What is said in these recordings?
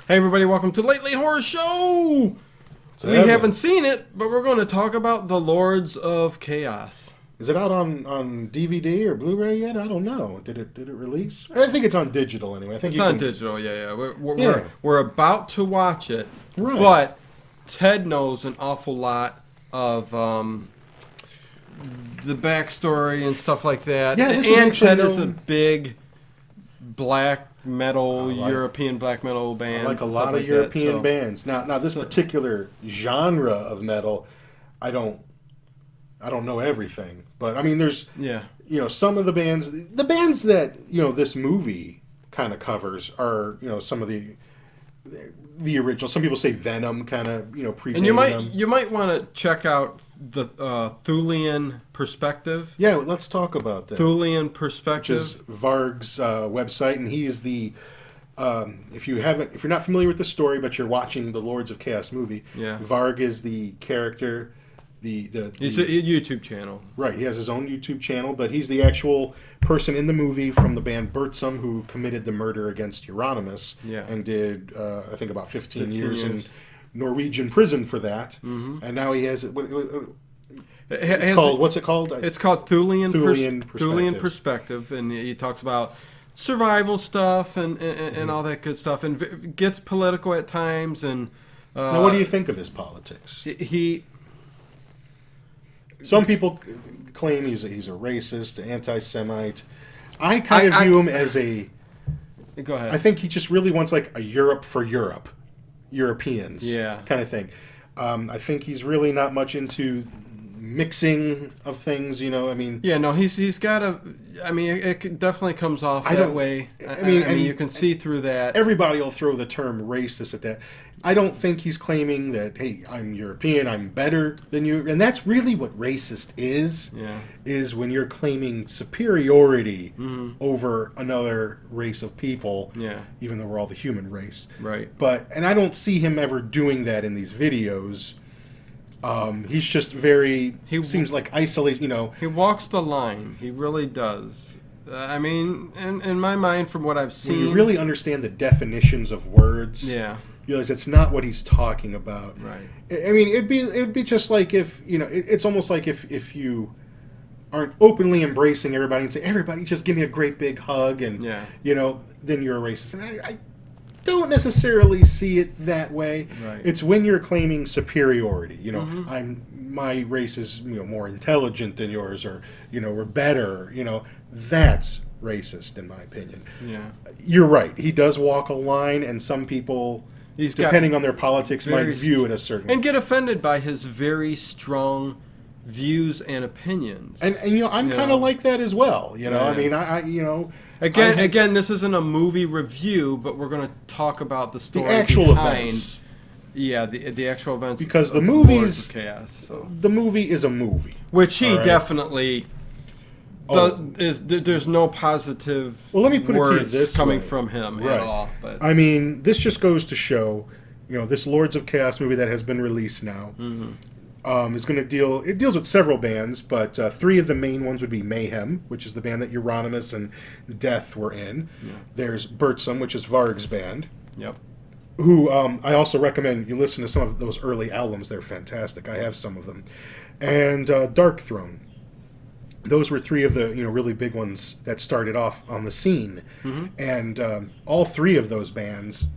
Hey everybody, welcome to Late Late Horror Show! We haven't seen it, but we're going to talk about The Lords of Chaos. Is it out on DVD or Blu-ray yet? I don't know. Did it release? I think it's on digital anyway. I think It's on digital, yeah. We're about to watch it, right. But Ted knows an awful lot of the backstory and stuff like that. Yeah, this and is Ted is a big black metal, European black metal band. Like a lot of European bands. Now this particular genre of metal, I don't know everything, but I mean, there's some of the bands that this movie kind of covers are some of the original. Some people say Venom kind of predated and you might want to check out the Thulian Perspective. Yeah, let's talk about that. Thulian Perspective, which is Varg's website, and he is the if you're not familiar with the story, but you're watching the Lords of Chaos movie, Varg is the character. He's a YouTube channel. Right, he has his own YouTube channel, but he's the actual person in the movie from the band Bertsum who committed the murder against Euronymous and did, I think, about 15 years in Norwegian prison for that. Mm-hmm. And now he has it. What's it called? It's called Thulian Perspective, and he talks about survival stuff and all that good stuff, and gets political at times. And now, what do you think of his politics? Some people claim he's a racist, anti-Semite. I kind of view him as a... Go ahead. I think he just really wants like a Europe for Europe. Europeans kind of thing. I think he's really not much into mixing of things, I mean... Yeah, no, he's got a... I mean, it definitely comes off that way. I mean, you can see through that. Everybody will throw the term racist at that. I don't think he's claiming that, hey, I'm European, I'm better than you. And that's really what racist is when you're claiming superiority over another race of people, even though we're all the human race. Right. And I don't see him ever doing that in these videos. He's just seems like isolated, He walks the line. He really does. I mean, in my mind, from what I've seen... When you really understand the definitions of words... Yeah. You realize it's not what he's talking about. Right. I mean, it'd be just like if it's almost like if you aren't openly embracing everybody and say, everybody just give me a great big hug, and then you're a racist. And I don't necessarily see it that way. Right. It's when you're claiming superiority. My race is more intelligent than yours, or we're better. That's racist in my opinion. Yeah. You're right. He does walk a line, and some people, depending on their politics, might view it a certain and get offended by his very strong views and opinions. And I'm kind of like that as well. I mean, Again, this isn't a movie review, but we're going to talk about the story, the actual behind, events. Yeah, the actual events. Because the movie's Chaos. So. The movie is a movie, which he definitely. There's no positive. Well, let me put it to you this coming way. from him at all. But I mean, this just goes to show, this Lords of Chaos movie that has been released now is going to deal. It deals with several bands, but three of the main ones would be Mayhem, which is the band that Euronymous and Death were in. Yeah. There's Bertsum, which is Varg's band. Yep. Who I also recommend you listen to some of those early albums. They're fantastic. I have some of them, and Dark Throne. Those were three of the really big ones that started off on the scene, and all three of those bands,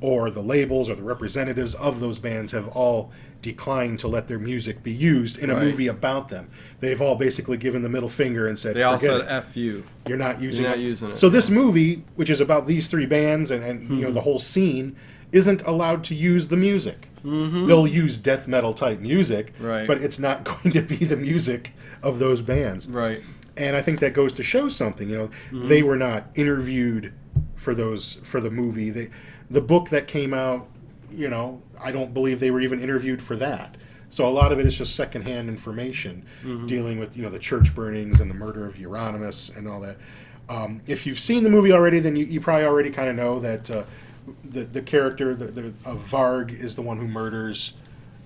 or the labels or the representatives of those bands, have all declined to let their music be used in a movie about them. They've all basically given the middle finger and said, they all said "F you. You're not using it." So this movie, which is about these three bands and the whole scene, isn't allowed to use the music. They'll use death metal type music, but it's not going to be the music of those bands. Right. And I think that goes to show something. They were not interviewed for the movie. The book that came out, I don't believe they were even interviewed for that. So a lot of it is just secondhand information dealing with the church burnings and the murder of Euronymous and all that. If you've seen the movie already, then you probably already kind of know that the character of Varg is the one who murders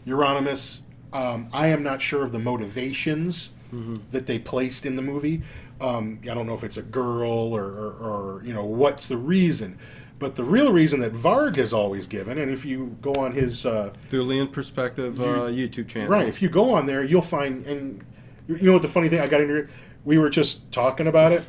Euronymous. I am not sure of the motivations that they placed in the movie. I don't know if it's a girl or what's the reason. But the real reason that Varg has always given, and if you go on his Thulian Perspective YouTube channel, right? If you go on there, you'll find, and you know what the funny thing, I got into it. We were just talking about it.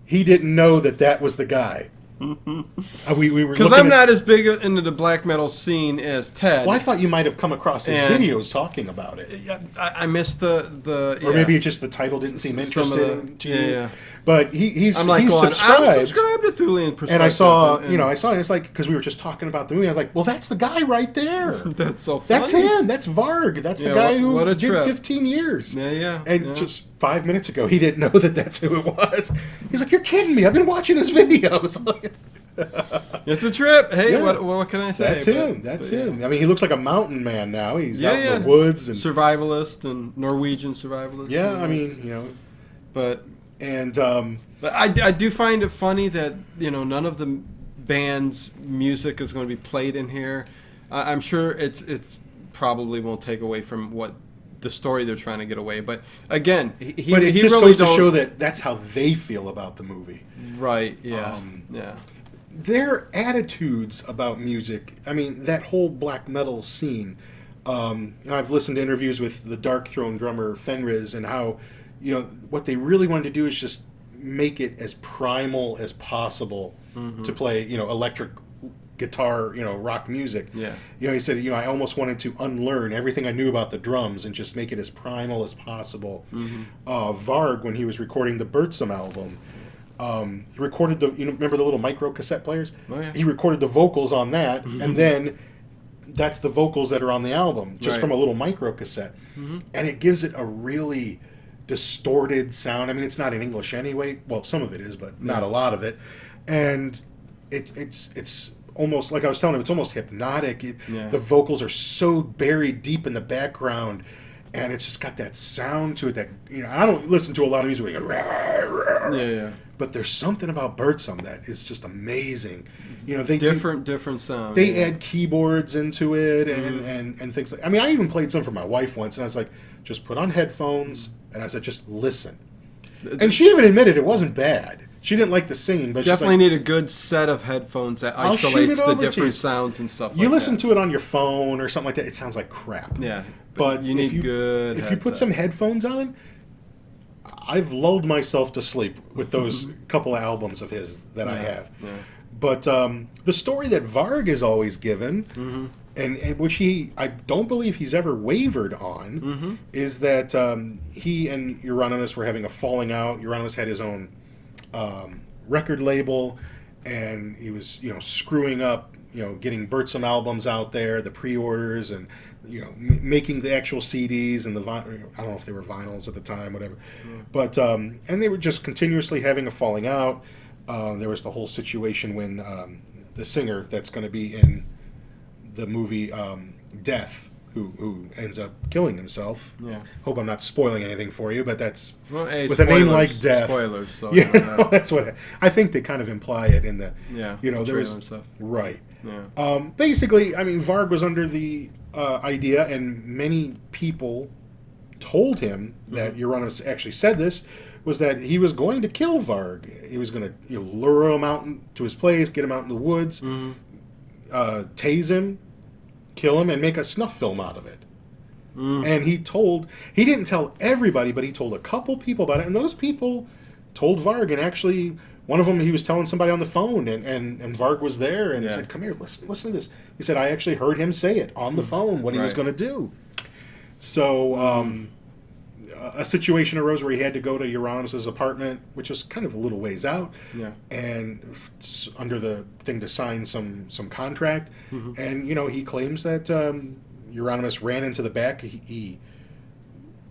He didn't know that was the guy. We were because I'm not as big into the black metal scene as Ted. Well, I thought you might have come across his videos talking about it. Yeah, I missed the or maybe it's just the title didn't seem interesting to you. Yeah. But he's subscribed. I'm subscribed to Thulian Perspective. And I saw, I saw it. It's like, because we were just talking about the movie. I was like, well, that's the guy right there. That's so funny. That's him. That's Varg. That's the guy who did 15 years. Yeah. And just 5 minutes ago, he didn't know that's who it was. He's like, you're kidding me. I've been watching his videos. It's a trip. Hey, what can I say? That's him. That's him. I mean, he looks like a mountain man now. He's out in the woods and survivalist and Norwegian survivalist. Yeah, I mean, but but I do find it funny that none of the band's music is going to be played in here. I'm sure it's probably won't take away from what the story they're trying to get away. But again, it just really goes to show that that's how they feel about the movie. Right. Yeah. Their attitudes about music, I mean, that whole black metal scene, I've listened to interviews with the Dark Throne drummer Fenriz, and how, what they really wanted to do is just make it as primal as possible to play, electric guitar, rock music. Yeah. He said, I almost wanted to unlearn everything I knew about the drums and just make it as primal as possible. Varg, when he was recording the Birdsum album, he recorded remember the little micro cassette players? Oh, yeah. He recorded the vocals on that, and then that's the vocals that are on the album, just from a little micro cassette. And it gives it a really distorted sound. I mean, it's not in English anyway. Well, some of it is, but not a lot of it. And it's almost, like I was telling him, it's almost hypnotic. The vocals are so buried deep in the background, and it's just got that sound to it that, I don't listen to a lot of music where you go, rah, rah. But there's something about Birdsum that is just amazing. They different sound. They add keyboards into it and things like. I mean, I even played some for my wife once, and I was like, just put on headphones, and I said, just listen. And she even admitted it wasn't bad. She didn't like the singing, but definitely need a good set of headphones that isolates the different sounds and stuff. You listen to it on your phone or something like that, it sounds like crap. Yeah, but you need good. If you put some headphones on, I've lulled myself to sleep with those couple of albums of his that I have. Yeah. But the story that Varg is always given, and which I don't believe he's ever wavered on, is that he and Euronymous were having a falling out. Euronymous had his own record label, and he was screwing up, getting Birdsum albums out there, the pre-orders, and making the actual CDs and I don't know if they were vinyls at the time, whatever. But and they were just continuously having a falling out. There was the whole situation when the singer that's going to be in the movie Death, who ends up killing himself. Yeah. Hope I'm not spoiling anything for you, but that's with spoilers, a name like Death. Spoilers. So that's what I think they kind of imply it in the there was stuff. Right. Yeah. Basically, I mean, Varg was under the idea, and many people told him that Euronymous actually said this, was that he was going to kill Varg. He was going to lure him out to his place, get him out in the woods, tase him, kill him, and make a snuff film out of it. And he didn't tell everybody, but he told a couple people about it, and those people told Varg, and actually one of them, he was telling somebody on the phone, and Varg was there, and said, come here, listen to this. He said, I actually heard him say it on the phone, what he was going to do. So a situation arose where he had to go to Euronymous' apartment, which was kind of a little ways out, and under the thing to sign some contract. And he claims that Euronymous ran into the back. He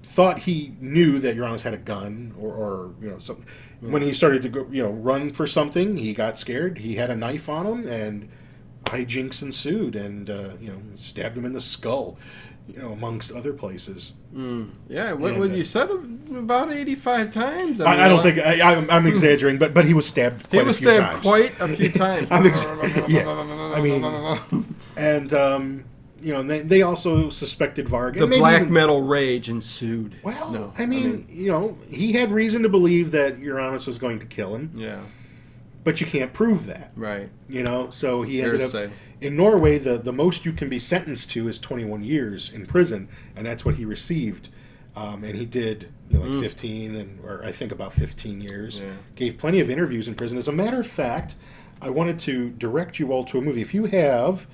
thought he knew that Euronymous had a gun or something. When he started to go run for something, he got scared. He had a knife on him, and hijinks ensued, and stabbed him in the skull. Amongst other places. Yeah, what you said about 85 times. I don't think I'm exaggerating, but he was stabbed. Quite a few times. Quite a few times. I mean, and they also suspected Varg. The black metal rage ensued. Well, I mean, he had reason to believe that Euronymous was going to kill him. Yeah. but you can't prove that. Right. You know, so he ended up Hearsay. in Norway. The most you can be sentenced to is 21 years in prison, and that's what he received. And he did like 15 or I think about 15 years. Yeah. Gave plenty of interviews in prison. As a matter of fact, I wanted to direct you all to a movie. If you have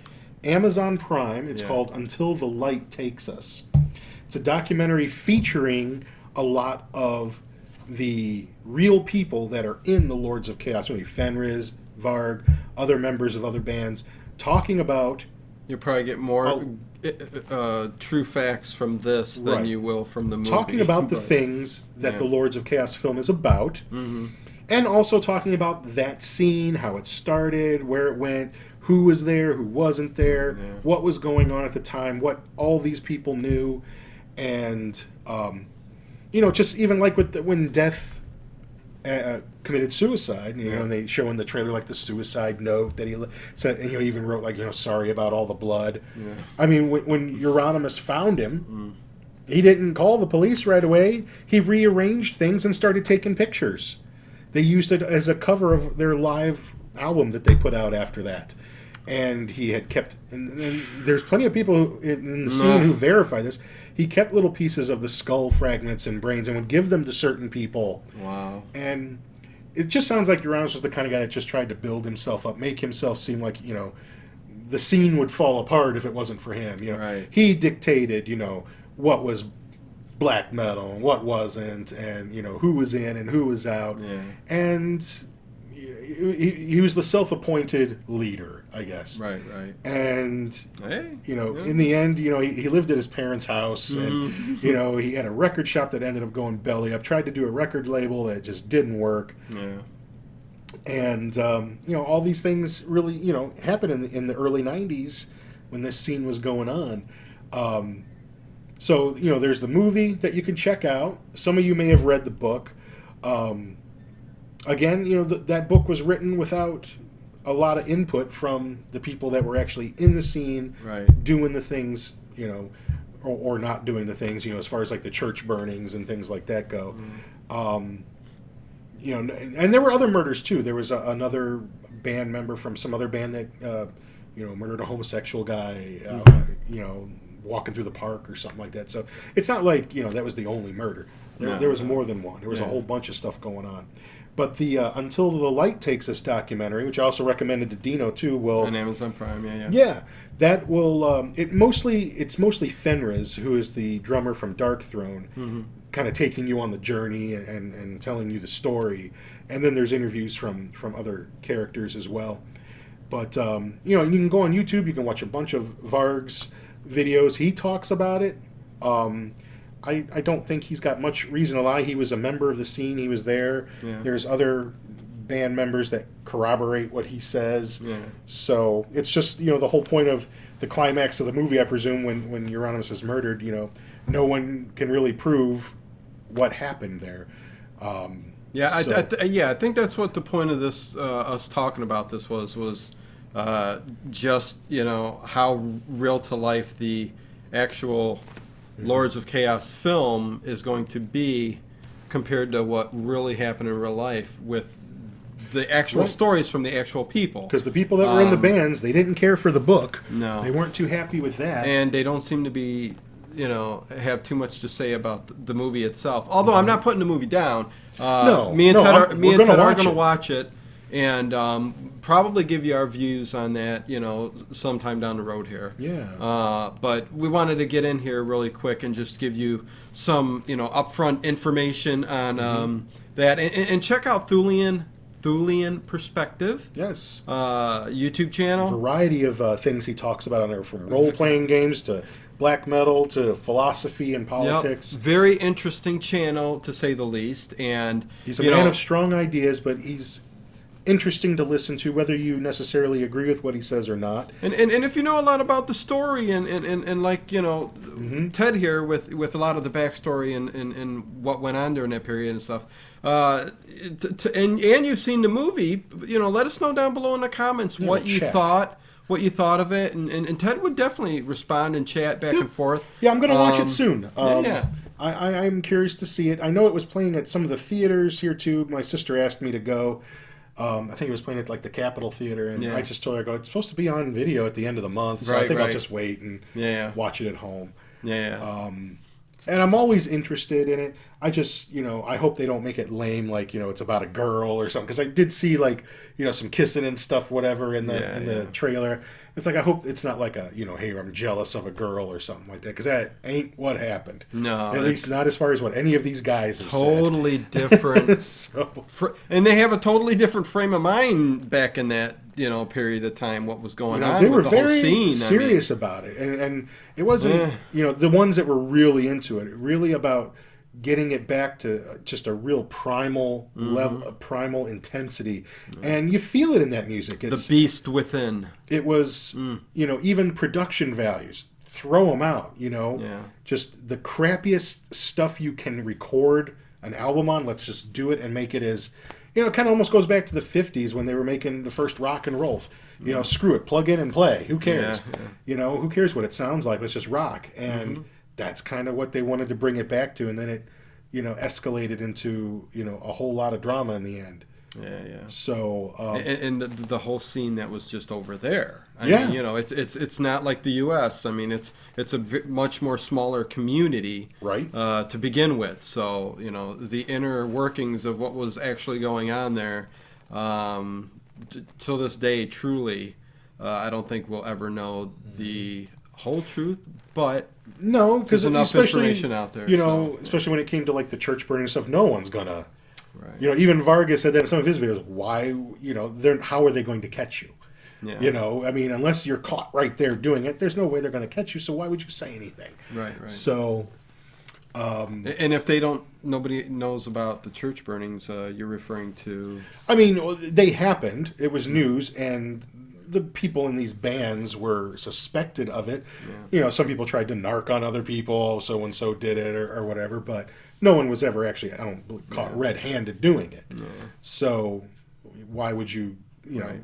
Amazon Prime, it's called Until the Light Takes Us. It's a documentary featuring a lot of the real people that are in the Lords of Chaos movie. Fenriz, Varg, other members of other bands, talking about... You'll probably get more true facts from this than you will from the movie. Talking about the things that the Lords of Chaos film is about. Mm-hmm. And also talking about that scene, how it started, where it went, who was there, who wasn't there, what was going on at the time, what all these people knew. And, just even like when Death committed suicide, and they show in the trailer like the suicide note that he said, and even wrote like, sorry about all the blood. Yeah. I mean, when Euronymous found him, he didn't call the police right away. He rearranged things and started taking pictures. They used it as a cover of their live album that they put out after that. And he had kept... And there's plenty of people in the scene who verify this. He kept little pieces of the skull fragments and brains and would give them to certain people. Wow. And it just sounds like Euronymous was the kind of guy that just tried to build himself up, make himself seem like, the scene would fall apart if it wasn't for him. Right. He dictated, what was black metal and what wasn't, and who was in and who was out. Yeah. And he was the self-appointed leader, I guess. Right. And in the end, he lived at his parents' house, and he had a record shop that ended up going belly up. Tried to do a record label that just didn't work. Yeah. And all these things really happened in the early '90s when this scene was going on. So, there's the movie that you can check out. Some of you may have read the book. Again, that book was written without a lot of input from the people that were actually in the scene, doing the things, or not doing the things, as far as like the church burnings and things like that go. And there were other murders too. There was another band member from some other band that, murdered a homosexual guy, walking through the park or something like that. So it's not like, that was the only murder. There was more than one. There was a whole bunch of stuff going on. But the Until the Light Takes Us documentary, which I also recommended to Dino too, will... On Amazon Prime, Yeah, that will... it's mostly Fenriz, who is the drummer from Dark Throne, kind of taking you on the journey and telling you the story. And then there's interviews from other characters as well. But, you can go on YouTube, you can watch a bunch of Varg's videos. He talks about it. I don't think he's got much reason to lie. He was a member of the scene. He was there. Yeah. There's other band members that corroborate what he says. Yeah. So it's just, the whole point of the climax of the movie, I presume, when Euronymous is murdered, no one can really prove what happened there. I think that's what the point of this, us talking about this was just, how real to life the actual Lords of Chaos film is going to be compared to what really happened in real life with the actual stories from the actual people. Because the people that were in the bands, they didn't care for the book. No. They weren't too happy with that. And they don't seem to be, have too much to say about the movie itself. Although I'm not putting the movie down. Me and Ted are going to watch it. And probably give you our views on that, sometime down the road here. Yeah. But we wanted to get in here really quick and just give you some, upfront information on that. And check out Thulian Perspective. Yes. YouTube channel. A variety of things he talks about on there, from role-playing games to black metal to philosophy and politics. Yep. Very interesting channel, to say the least. And he's a man of strong ideas, but he's interesting to listen to, whether you necessarily agree with what he says or not. And if you know a lot about the story and like, Ted here with a lot of the backstory and what went on during that period and stuff, and you've seen the movie, let us know down below in the comments what you thought of it, and Ted would definitely respond and chat back and forth. Yeah, I'm going to watch it soon. I'm curious to see it. I know it was playing at some of the theaters here too. My sister asked me to go. I think it was playing at like the Capitol Theater, and Yeah. I just told her, I go, it's supposed to be on video at the end of the month, so I Right, think I'll right. just wait and Yeah. watch it at home. Yeah. And I'm always interested in it. I just, I hope they don't make it lame, like, it's about a girl or something. Because I did see, like, some kissing and stuff, whatever, in the trailer. It's like, I hope it's not like a, hey, I'm jealous of a girl or something like that. Because that ain't what happened. No. At least not as far as what any of these guys have totally different. So, and they have a totally different frame of mind back in that, period of time, what was going on they with were the very whole scene. serious about it. And it wasn't, the ones that were really into it, really about getting it back to just a real primal level, a primal intensity. And you feel it in that music. It's, the beast within. It was, even production values. Throw them out, Just the crappiest stuff you can record an album on, let's just do it and make it as... it kind of almost goes back to the 50s when they were making the first rock and roll. Screw it, plug in and play. Who cares? Yeah. Who cares what it sounds like? Let's just rock. And that's kind of what they wanted to bring it back to. And then it, escalated into, a whole lot of drama in the end. Yeah. So and the whole scene that was just over there. I mean, it's not like the U.S. I mean, it's a much more smaller community, right? To begin with. So the inner workings of what was actually going on there, till this day, truly, I don't think we'll ever know the whole truth, but no, because there's enough information out there. Especially when it came to like the church burning stuff, no one's gonna. Right. Even Varg said that in some of his videos. Why, how are they going to catch you? Yeah. I mean, unless you're caught right there doing it, there's no way they're going to catch you. So why would you say anything? Right. So, and if nobody knows about the church burnings, you're referring to. I mean, they happened. It was news, and the people in these bands were suspected of it. Yeah. Some people tried to narc on other people. So and so did it, or whatever, but. No one was ever actually, I don't believe, caught red-handed doing it. Yeah. So why would you, right.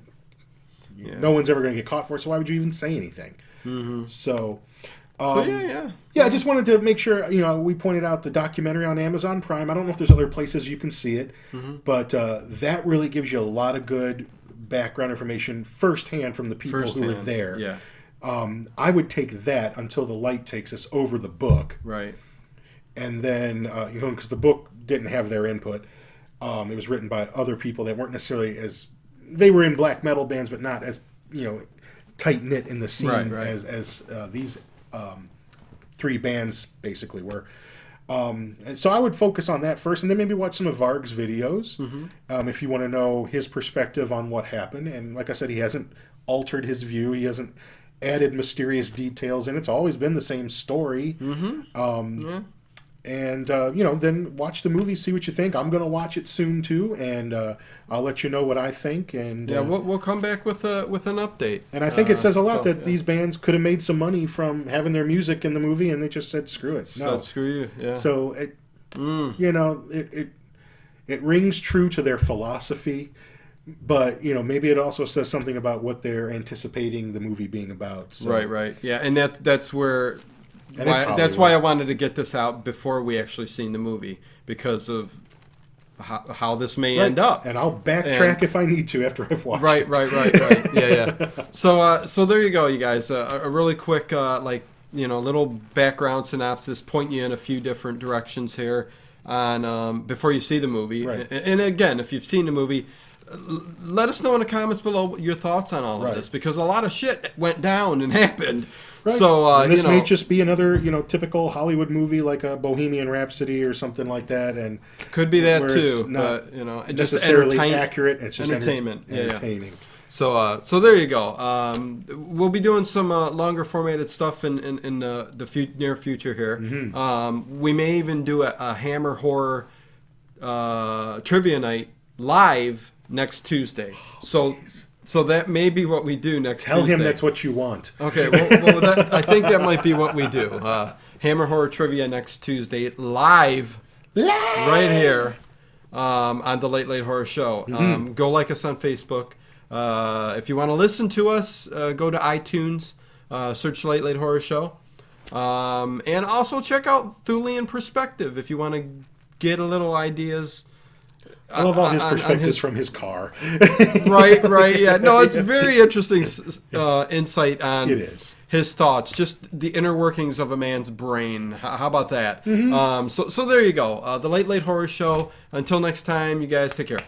No one's ever going to get caught for it, so why would you even say anything? Mm-hmm. So yeah. I just wanted to make sure, we pointed out the documentary on Amazon Prime. I don't know if there's other places you can see it, but that really gives you a lot of good background information firsthand from the people who were there. Yeah. I would take that until the light takes us over the book. Right. And then, because the book didn't have their input, it was written by other people that weren't necessarily they were in black metal bands, but not as, tight knit in the scene as these three bands basically were. And so I would focus on that first, and then maybe watch some of Varg's videos if you want to know his perspective on what happened. And like I said, he hasn't altered his view. He hasn't added mysterious details, and it's always been the same story. And, then watch the movie, see what you think. I'm going to watch it soon, too, and I'll let you know what I think. And we'll come back with an update. And I think it says a lot that these bands could have made some money from having their music in the movie, and they just said, screw it. No. Screw you, yeah. So, it rings true to their philosophy, but, maybe it also says something about what they're anticipating the movie being about. So. Right. Yeah, and that's where... That's why I wanted to get this out before we actually seen the movie, because of how this may end up. And I'll backtrack if I need to after I've watched it. Right. Yeah. So there you go, you guys. A really quick, little background synopsis, point you in a few different directions here on before you see the movie. Right. And again, if you've seen the movie, let us know in the comments below your thoughts on all of this, because a lot of shit went down and happened. Right. So and this may just be another, typical Hollywood movie like a Bohemian Rhapsody or something like that, and could be that too. Not but just necessarily accurate. It's just entertainment. Entertaining. So there you go. We'll be doing some longer formatted stuff in the near future here. Mm-hmm. We may even do a Hammer Horror trivia night live next Tuesday. So that may be what we do next Tuesday. Tell him that's what you want. Okay, well I think that might be what we do. Hammer Horror Trivia next Tuesday, live right here on the Late Late Horror Show. Go like us on Facebook. If you want to listen to us, go to iTunes, search Late Late Horror Show. And also check out Thulian Perspective if you want to get a little ideas I love all his on perspectives from his car. right. Yeah, no, it's very interesting insight on It is. his thoughts, just the inner workings of a man's brain. How about that? Mm-hmm. So there you go. The Late Late Horror Show. Until next time, you guys take care.